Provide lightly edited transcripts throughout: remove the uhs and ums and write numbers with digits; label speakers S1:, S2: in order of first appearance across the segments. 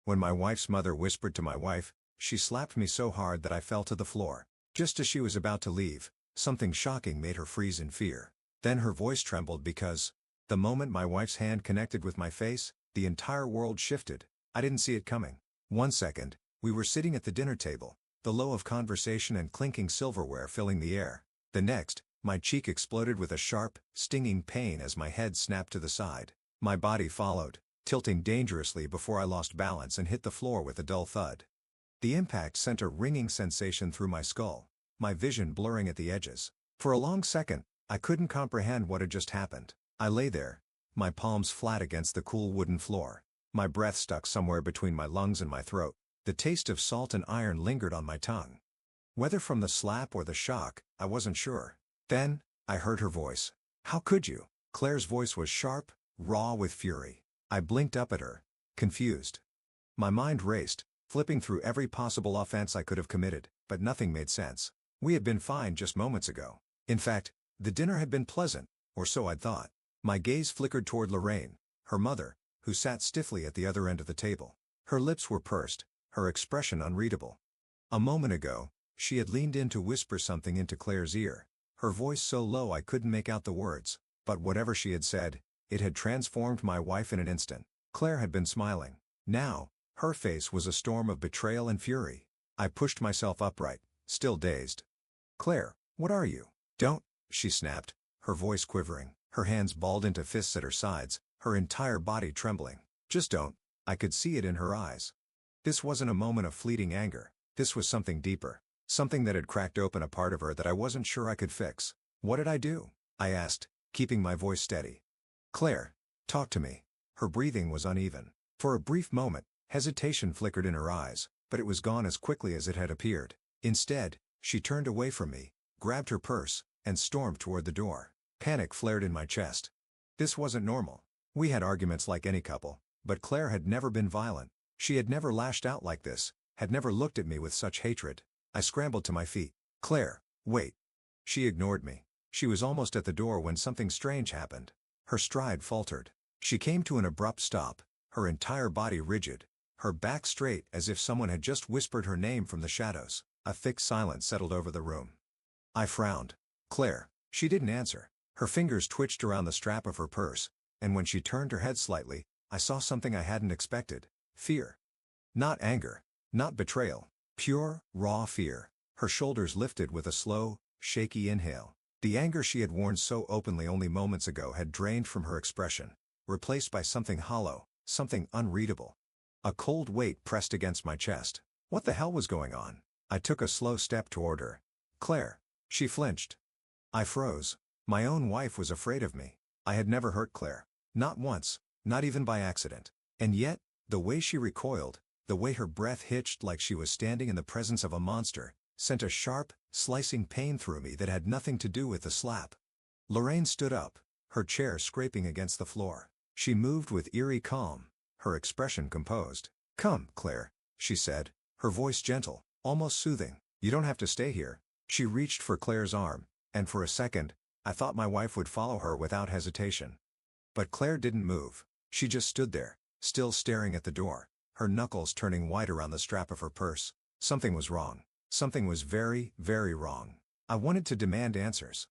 S1: When my wife's mother whispered to my wife, she slapped me so hard that I fell to the floor. Just as she was about to leave, something shocking made her freeze in fear. Then her voice trembled because, the moment my wife's hand connected with my face, the entire world shifted. I didn't see it coming. 1 second, we were sitting at the dinner table, the flow of conversation and clinking silverware filling the air. The next, my cheek exploded with a sharp, stinging pain as my head snapped to the side. My body followed, tilting dangerously before I lost balance and hit the floor with a dull thud. The impact sent a ringing sensation through my skull, my vision blurring at the edges. For a long second, I couldn't comprehend what had just happened. I lay there, my palms flat against the cool wooden floor. My breath stuck somewhere between my lungs and my throat. The taste of salt and iron lingered on my tongue. Whether from the slap or the shock, I wasn't sure. Then, I heard her voice. "How could you?" Claire's voice was sharp, raw with fury. I blinked up at her, confused. My mind raced, flipping through every possible offense I could have committed, but nothing made sense. We had been fine just moments ago. In fact, the dinner had been pleasant, or so I'd thought. My gaze flickered toward Lorraine, her mother, who sat stiffly at the other end of the table. Her lips were pursed, her expression unreadable. A moment ago, she had leaned in to whisper something into Claire's ear, her voice so low I couldn't make out the words, but whatever she had said, it had transformed my wife in an instant. Claire had been smiling. Now, her face was a storm of betrayal and fury. I pushed myself upright, still dazed. "Claire, what are you?" "Don't," she snapped, her voice quivering, her hands balled into fists at her sides, her entire body trembling. "Just don't." I could see it in her eyes. This wasn't a moment of fleeting anger. This was something deeper. Something that had cracked open a part of her that I wasn't sure I could fix. "What did I do?" I asked, keeping my voice steady. "Claire, talk to me." Her breathing was uneven. For a brief moment, hesitation flickered in her eyes, but it was gone as quickly as it had appeared. Instead, she turned away from me, grabbed her purse, and stormed toward the door. Panic flared in my chest. This wasn't normal. We had arguments like any couple, but Claire had never been violent. She had never lashed out like this, had never looked at me with such hatred. I scrambled to my feet. "Claire, wait." She ignored me. She was almost at the door when something strange happened. Her stride faltered. She came to an abrupt stop, her entire body rigid, her back straight as if someone had just whispered her name from the shadows. A thick silence settled over the room. I frowned. "Claire." She didn't answer. Her fingers twitched around the strap of her purse, and when she turned her head slightly, I saw something I hadn't expected. Fear. Not anger. Not betrayal. Pure, raw fear. Her shoulders lifted with a slow, shaky inhale. The anger she had worn so openly only moments ago had drained from her expression, replaced by something hollow, something unreadable. A cold weight pressed against my chest. What the hell was going on? I took a slow step toward her. "Claire." She flinched. I froze. My own wife was afraid of me. I had never hurt Claire. Not once, not even by accident. And yet, the way she recoiled, the way her breath hitched like she was standing in the presence of a monster, sent a sharp, slicing pain through me that had nothing to do with the slap. Lorraine stood up, her chair scraping against the floor. She moved with eerie calm, her expression composed. "Come, Claire," she said, her voice gentle, almost soothing. "You don't have to stay here." She reached for Claire's arm, and for a second, I thought my wife would follow her without hesitation. But Claire didn't move. She just stood there, still staring at the door, her knuckles turning white around the strap of her purse. Something was wrong. Something was very, very wrong. I wanted to demand answers.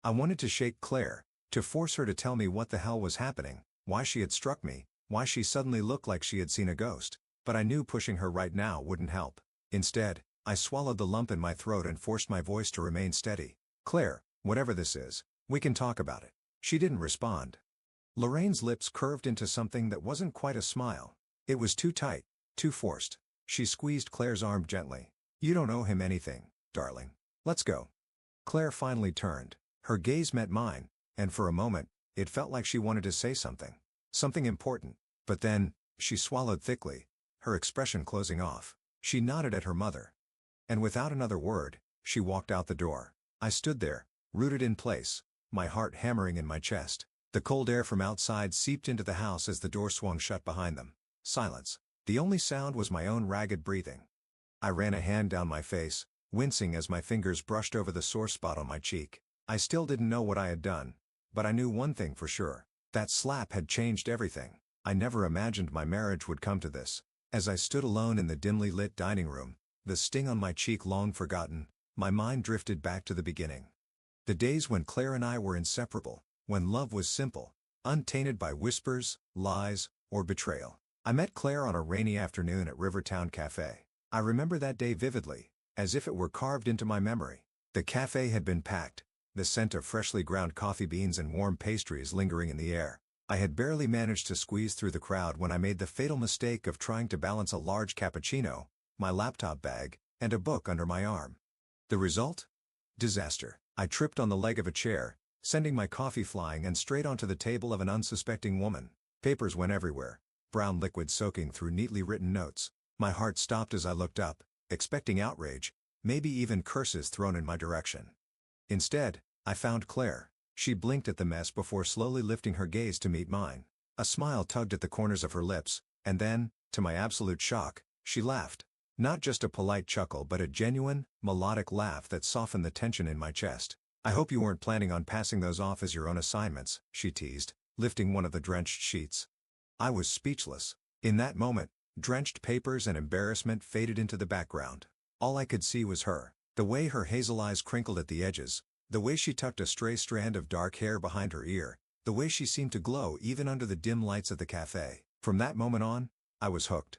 S1: I wanted to shake Claire, to force her to tell me what the hell was happening, why she had struck me, why she suddenly looked like she had seen a ghost. But I knew pushing her right now wouldn't help. Instead, I swallowed the lump in my throat and forced my voice to remain steady. "Claire, whatever this is, we can talk about it." She didn't respond. Lorraine's lips curved into something that wasn't quite a smile. It was too tight, too forced. She squeezed Claire's arm gently. "You don't owe him anything, darling. Let's go." Claire finally turned. Her gaze met mine, and for a moment, it felt like she wanted to say something. Something important. But then, she swallowed thickly, her expression closing off. She nodded at her mother. And without another word, she walked out the door. I stood there, rooted in place, my heart hammering in my chest. The cold air from outside seeped into the house as the door swung shut behind them. Silence. The only sound was my own ragged breathing. I ran a hand down my face, wincing as my fingers brushed over the sore spot on my cheek. I still didn't know what I had done, but I knew one thing for sure. That slap had changed everything. I never imagined my marriage would come to this. As I stood alone in the dimly lit dining room, the sting on my cheek long forgotten, my mind drifted back to the beginning. The days when Claire and I were inseparable, when love was simple, untainted by whispers, lies, or betrayal. I met Claire on a rainy afternoon at Rivertown Cafe. I remember that day vividly, as if it were carved into my memory. The cafe had been packed, the scent of freshly ground coffee beans and warm pastries lingering in the air. I had barely managed to squeeze through the crowd when I made the fatal mistake of trying to balance a large cappuccino, my laptop bag, and a book under my arm. The result? Disaster. I tripped on the leg of a chair, sending my coffee flying and straight onto the table of an unsuspecting woman. Papers went everywhere, brown liquid soaking through neatly written notes. My heart stopped as I looked up, expecting outrage, maybe even curses thrown in my direction. Instead, I found Claire. She blinked at the mess before slowly lifting her gaze to meet mine. A smile tugged at the corners of her lips, and then, to my absolute shock, she laughed. Not just a polite chuckle but a genuine, melodic laugh that softened the tension in my chest. "I hope you weren't planning on passing those off as your own assignments," she teased, lifting one of the drenched sheets. I was speechless. In that moment, drenched papers and embarrassment faded into the background. All I could see was her. The way her hazel eyes crinkled at the edges, the way she tucked a stray strand of dark hair behind her ear, the way she seemed to glow even under the dim lights of the cafe. From that moment on, I was hooked.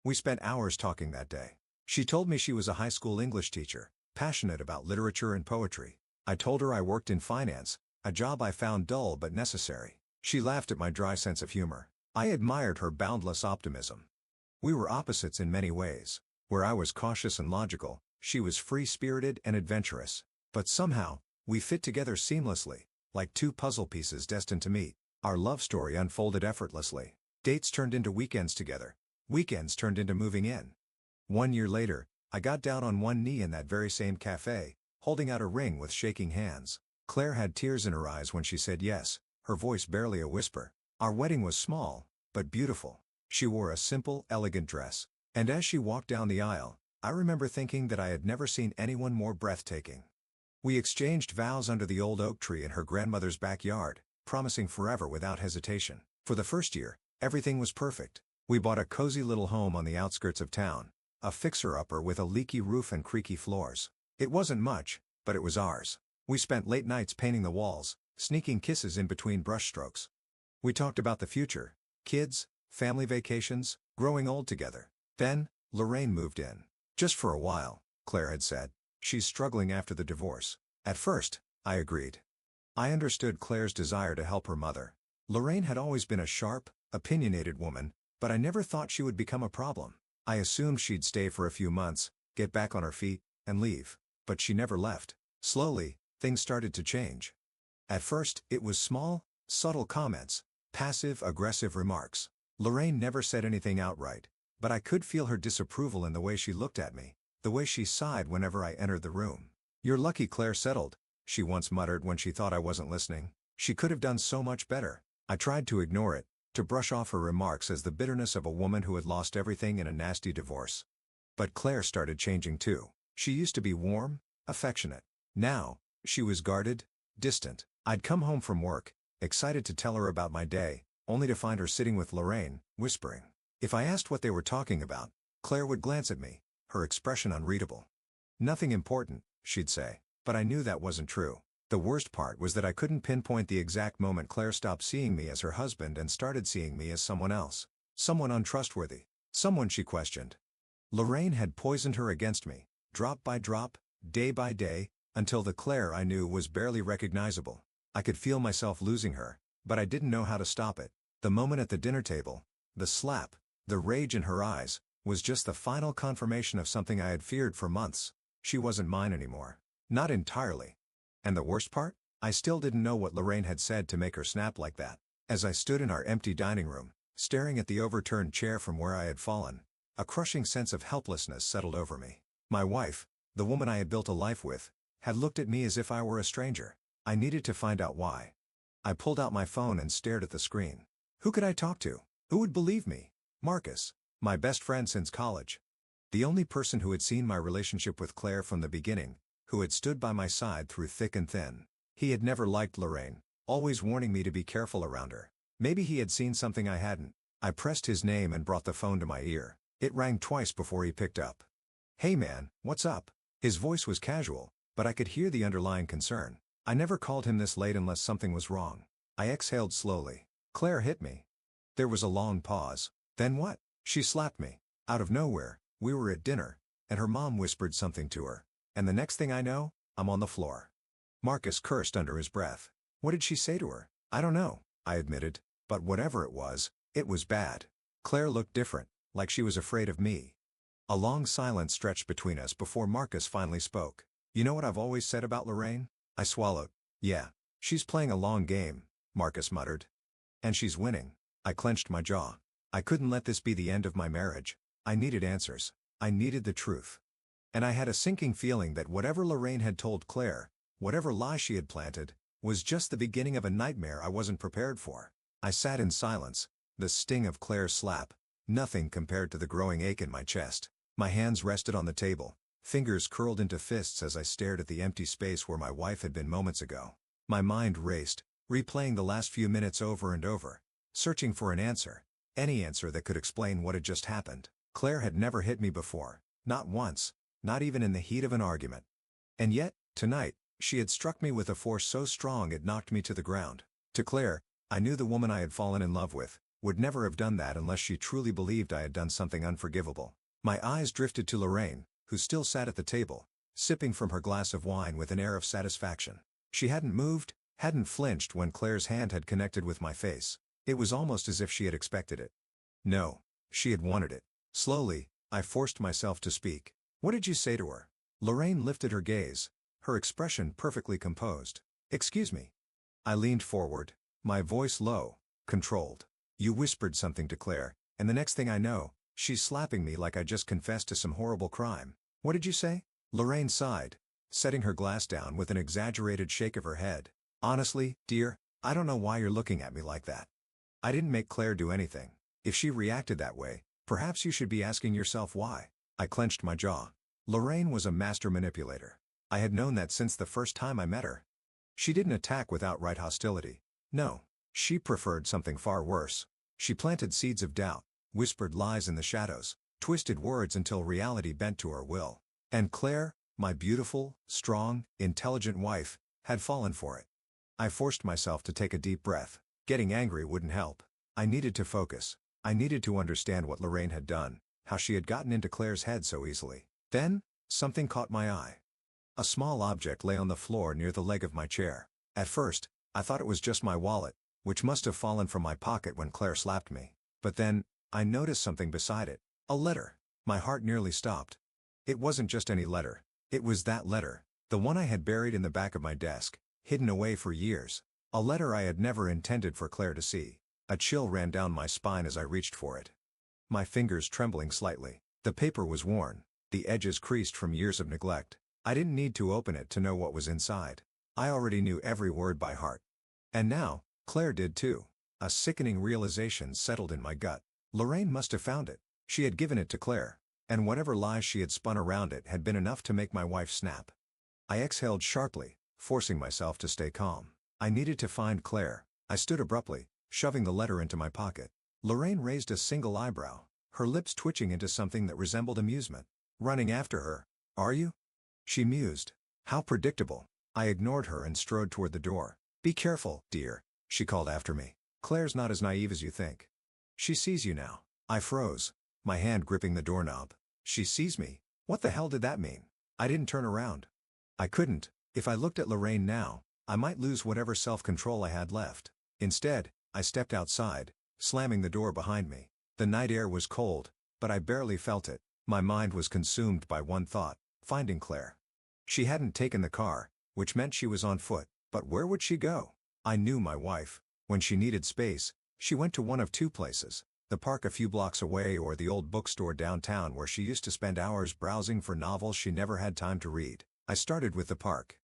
S1: We spent hours talking that day. She told me she was a high school English teacher, passionate about literature and poetry. I told her I worked in finance, a job I found dull but necessary. She laughed at my dry sense of humor. I admired her boundless optimism. We were opposites in many ways. Where I was cautious and logical, she was free-spirited and adventurous. But somehow, we fit together seamlessly, like two puzzle pieces destined to meet. Our love story unfolded effortlessly. Dates turned into weekends together. Weekends turned into moving in. 1 year later, I got down on one knee in that very same cafe, holding out a ring with shaking hands. Claire had tears in her eyes when she said yes, her voice barely a whisper. Our wedding was small, but beautiful. She wore a simple, elegant dress. And as she walked down the aisle, I remember thinking that I had never seen anyone more breathtaking. We exchanged vows under the old oak tree in her grandmother's backyard, promising forever without hesitation. For the first year, everything was perfect. We bought a cozy little home on the outskirts of town, a fixer-upper with a leaky roof and creaky floors. It wasn't much, but it was ours. We spent late nights painting the walls, sneaking kisses in between brushstrokes. We talked about the future, kids, family vacations, growing old together. Then, Lorraine moved in. Just for a while, Claire had said. She's struggling after the divorce. At first, I agreed. I understood Claire's desire to help her mother. Lorraine had always been a sharp, opinionated woman, but I never thought she would become a problem. I assumed she'd stay for a few months, get back on her feet, and leave. But she never left. Slowly, things started to change. At first, it was small, subtle comments, passive-aggressive remarks. Lorraine never said anything outright, but I could feel her disapproval in the way she looked at me, the way she sighed whenever I entered the room. "You're lucky Claire settled," she once muttered when she thought I wasn't listening. She could have done so much better. I tried to ignore it, to brush off her remarks as the bitterness of a woman who had lost everything in a nasty divorce. But Claire started changing too. She used to be warm, affectionate. Now, she was guarded, distant. I'd come home from work, excited to tell her about my day, only to find her sitting with Lorraine, whispering. If I asked what they were talking about, Claire would glance at me, her expression unreadable. "Nothing important," she'd say, but I knew that wasn't true. The worst part was that I couldn't pinpoint the exact moment Claire stopped seeing me as her husband and started seeing me as someone else. Someone untrustworthy. Someone she questioned. Lorraine had poisoned her against me, drop by drop, day by day, until the Claire I knew was barely recognizable. I could feel myself losing her, but I didn't know how to stop it. The moment at the dinner table, the slap, the rage in her eyes, was just the final confirmation of something I had feared for months. She wasn't mine anymore. Not entirely. And the worst part? I still didn't know what Lorraine had said to make her snap like that. As I stood in our empty dining room, staring at the overturned chair from where I had fallen, a crushing sense of helplessness settled over me. My wife, the woman I had built a life with, had looked at me as if I were a stranger. I needed to find out why. I pulled out my phone and stared at the screen. Who could I talk to? Who would believe me? Marcus, my best friend since college. The only person who had seen my relationship with Claire from the beginning, who had stood by my side through thick and thin. He had never liked Lorraine, always warning me to be careful around her. Maybe he had seen something I hadn't. I pressed his name and brought the phone to my ear. It rang twice before he picked up. "Hey man, what's up?" His voice was casual, but I could hear the underlying concern. I never called him this late unless something was wrong. I exhaled slowly. "Claire hit me." There was a long pause. "Then what?" "She slapped me. Out of nowhere. We were at dinner, and her mom whispered something to her. And the next thing I know, I'm on the floor." Marcus cursed under his breath. "What did she say to her?" "I don't know," I admitted, "but whatever it was bad." Claire looked different, like she was afraid of me. A long silence stretched between us before Marcus finally spoke. "You know what I've always said about Lorraine?" I swallowed. "Yeah. She's playing a long game," Marcus muttered. "And she's winning." I clenched my jaw. I couldn't let this be the end of my marriage. I needed answers. I needed the truth. And I had a sinking feeling that whatever Lorraine had told Claire, whatever lie she had planted, was just the beginning of a nightmare I wasn't prepared for. I sat in silence, the sting of Claire's slap, nothing compared to the growing ache in my chest. My hands rested on the table, fingers curled into fists as I stared at the empty space where my wife had been moments ago. My mind raced, replaying the last few minutes over and over, searching for an answer, any answer that could explain what had just happened. Claire had never hit me before, not once, not even in the heat of an argument. And yet, tonight, she had struck me with a force so strong it knocked me to the ground. To Claire, I knew the woman I had fallen in love with, would never have done that unless she truly believed I had done something unforgivable. My eyes drifted to Lorraine, who still sat at the table, sipping from her glass of wine with an air of satisfaction. She hadn't moved, hadn't flinched when Claire's hand had connected with my face. It was almost as if she had expected it. No, she had wanted it. Slowly, I forced myself to speak. "What did you say to her?" Lorraine lifted her gaze, her expression perfectly composed. "Excuse me." I leaned forward, my voice low, controlled. "You whispered something to Claire, and the next thing I know, she's slapping me like I just confessed to some horrible crime." "What did you say?" Lorraine sighed, setting her glass down with an exaggerated shake of her head. "Honestly, dear, I don't know why you're looking at me like that. I didn't make Claire do anything. If she reacted that way, perhaps you should be asking yourself why." I clenched my jaw. Lorraine was a master manipulator. I had known that since the first time I met her. She didn't attack with outright hostility. No, she preferred something far worse. She planted seeds of doubt, whispered lies in the shadows, twisted words until reality bent to her will. And Claire, my beautiful, strong, intelligent wife, had fallen for it. I forced myself to take a deep breath. Getting angry wouldn't help. I needed to focus. I needed to understand what Lorraine had done, how she had gotten into Claire's head so easily. Then, something caught my eye. A small object lay on the floor near the leg of my chair. At first, I thought it was just my wallet, which must have fallen from my pocket when Claire slapped me. But then, I noticed something beside it. A letter. My heart nearly stopped. It wasn't just any letter. It was that letter, the one I had buried in the back of my desk, hidden away for years. A letter I had never intended for Claire to see. A chill ran down my spine as I reached for it. My fingers trembling slightly. The paper was worn, the edges creased from years of neglect. I didn't need to open it to know what was inside. I already knew every word by heart. And now, Claire did too. A sickening realization settled in my gut. Lorraine must have found it. She had given it to Claire. And whatever lies she had spun around it had been enough to make my wife snap. I exhaled sharply, forcing myself to stay calm. I needed to find Claire. I stood abruptly, shoving the letter into my pocket. Lorraine raised a single eyebrow, her lips twitching into something that resembled amusement. "Running after her, are you?" she mused. How predictable. I ignored her and strode toward the door. "Be careful, dear," she called after me. "Claire's not as naive as you think. She sees you now." I froze, my hand gripping the doorknob. She sees me? What the hell did that mean? I didn't turn around. I couldn't. If I looked at Lorraine now, I might lose whatever self-control I had left. Instead, I stepped outside, slamming the door behind me. The night air was cold, but I barely felt it. My mind was consumed by one thought: finding Claire. She hadn't taken the car, which meant she was on foot, but where would she go? I knew my wife. When she needed space, she went to one of two places: the park a few blocks away or the old bookstore downtown where she used to spend hours browsing for novels she never had time to read. I started with the park.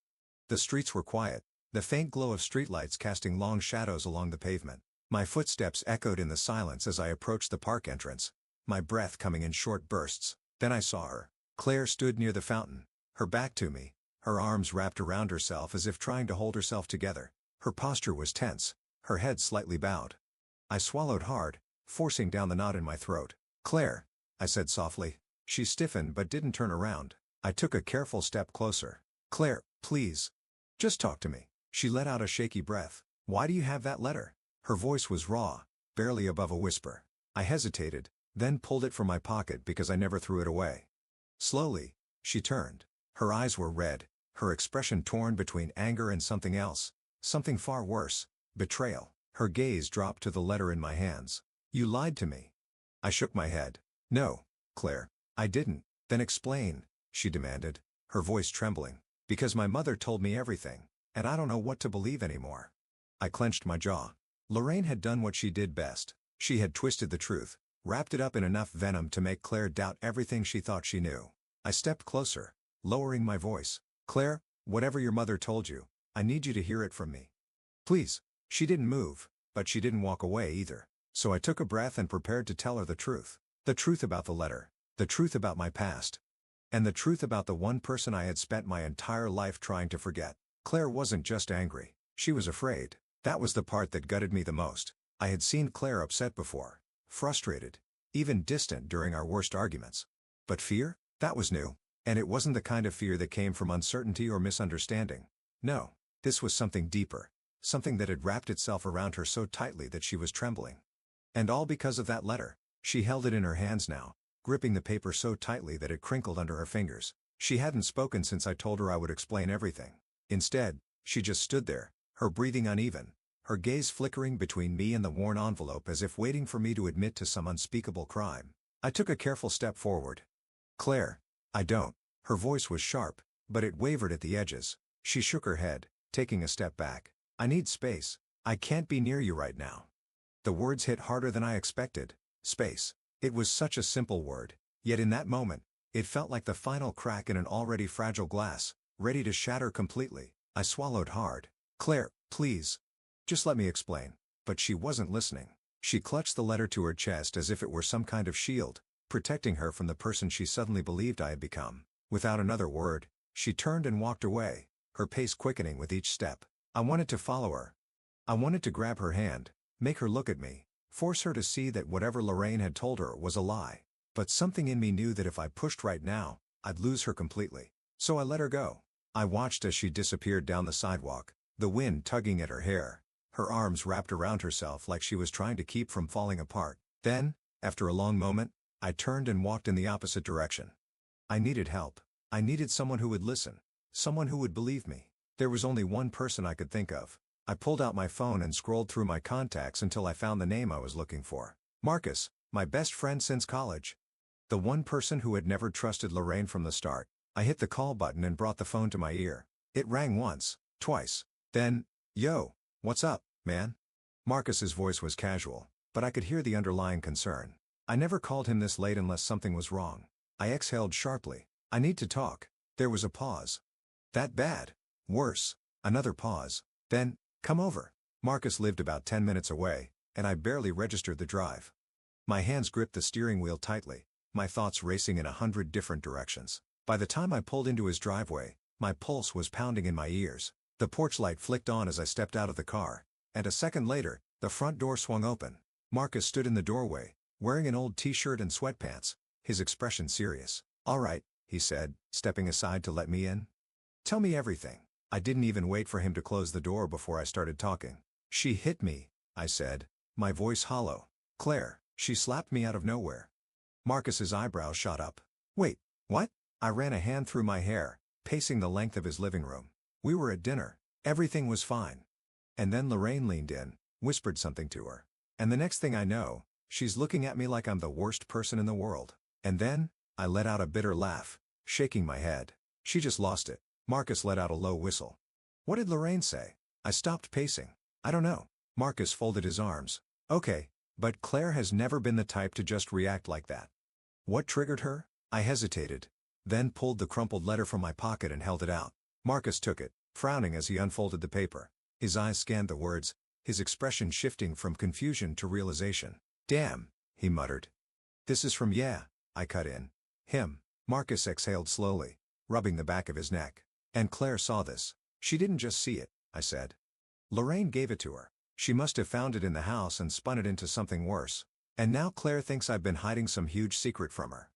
S1: The streets were quiet, the faint glow of streetlights casting long shadows along the pavement. My footsteps echoed in the silence as I approached the park entrance, my breath coming in short bursts. Then I saw her. Claire stood near the fountain, her back to me, her arms wrapped around herself as if trying to hold herself together. Her posture was tense, her head slightly bowed. I swallowed hard, forcing down the knot in my throat. "Claire." I said softly. She stiffened but didn't turn around. I took a careful step closer. Claire, please. Just talk to me. She let out a shaky breath. Why do you have that letter? Her voice was raw, barely above a whisper. I hesitated, then pulled it from my pocket because I never threw it away. Slowly, she turned. Her eyes were red, her expression torn between anger and something else. Something far worse, betrayal. Her gaze dropped to the letter in my hands. You lied to me. I shook my head. No, Claire, I didn't. Then explain, she demanded, her voice trembling. Because my mother told me everything, and I don't know what to believe anymore. I clenched my jaw. Lorraine had done what she did best. She had twisted the truth, wrapped it up in enough venom to make Claire doubt everything she thought she knew. I stepped closer, lowering my voice. Claire, whatever your mother told you, I need you to hear it from me. Please. She didn't move, but she didn't walk away either. So I took a breath and prepared to tell her the truth. The truth about the letter. The truth about my past. And the truth about the one person I had spent my entire life trying to forget. Claire wasn't just angry. She was afraid. That was the part that gutted me the most. I had seen Claire upset before. Frustrated. Even distant during our worst arguments. But fear? That was new. And it wasn't the kind of fear that came from uncertainty or misunderstanding. No. This was something deeper. Something that had wrapped itself around her so tightly that she was trembling. And all because of that letter. She held it in her hands now, gripping the paper so tightly that it crinkled under her fingers. She hadn't spoken since I told her I would explain everything. Instead, she just stood there, her breathing uneven, her gaze flickering between me and the worn envelope as if waiting for me to admit to some unspeakable crime. I took a careful step forward. Claire, I don't. Her voice was sharp, but it wavered at the edges. She shook her head, taking a step back. I need space. I can't be near you right now. The words hit harder than I expected. Space. It was such a simple word, yet in that moment, it felt like the final crack in an already fragile glass, ready to shatter completely. I swallowed hard. Claire, please. Just let me explain. But she wasn't listening. She clutched the letter to her chest as if it were some kind of shield, protecting her from the person she suddenly believed I had become. Without another word, she turned and walked away, her pace quickening with each step. I wanted to follow her. I wanted to grab her hand, make her look at me, force her to see that whatever Lorraine had told her was a lie. But something in me knew that if I pushed right now, I'd lose her completely. So I let her go. I watched as she disappeared down the sidewalk, the wind tugging at her hair, her arms wrapped around herself like she was trying to keep from falling apart. Then, after a long moment, I turned and walked in the opposite direction. I needed help. I needed someone who would listen. Someone who would believe me. There was only one person I could think of. I pulled out my phone and scrolled through my contacts until I found the name I was looking for. Marcus, my best friend since college. The one person who had never trusted Lorraine from the start. I hit the call button and brought the phone to my ear. It rang once, twice. Then, yo, what's up, man? Marcus's voice was casual, but I could hear the underlying concern. I never called him this late unless something was wrong. I exhaled sharply. I need to talk. There was a pause. That bad? Worse. Another pause. Then, come over. Marcus lived about 10 minutes away, and I barely registered the drive. My hands gripped the steering wheel tightly, my thoughts racing in 100 different directions. By the time I pulled into his driveway, my pulse was pounding in my ears. The porch light flicked on as I stepped out of the car, and a second later, the front door swung open. Marcus stood in the doorway, wearing an old t-shirt and sweatpants, his expression serious. All right, he said, stepping aside to let me in. Tell me everything. I didn't even wait for him to close the door before I started talking. She hit me, I said, my voice hollow. Claire, she slapped me out of nowhere. Marcus's eyebrows shot up. Wait, what? I ran a hand through my hair, pacing the length of his living room. We were at dinner. Everything was fine. And then Lorraine leaned in, whispered something to her. And the next thing I know, she's looking at me like I'm the worst person in the world. And then, I let out a bitter laugh, shaking my head. She just lost it. Marcus let out a low whistle. What did Lorraine say? I stopped pacing. I don't know. Marcus folded his arms. Okay, but Claire has never been the type to just react like that. What triggered her? I hesitated, then pulled the crumpled letter from my pocket and held it out. Marcus took it, frowning as he unfolded the paper. His eyes scanned the words, his expression shifting from confusion to realization. Damn, he muttered. This is from I cut in. Him. Marcus exhaled slowly, rubbing the back of his neck. And Claire saw this. She didn't just see it, I said. Lorraine gave it to her. She must have found it in the house and spun it into something worse. And now Claire thinks I've been hiding some huge secret from her.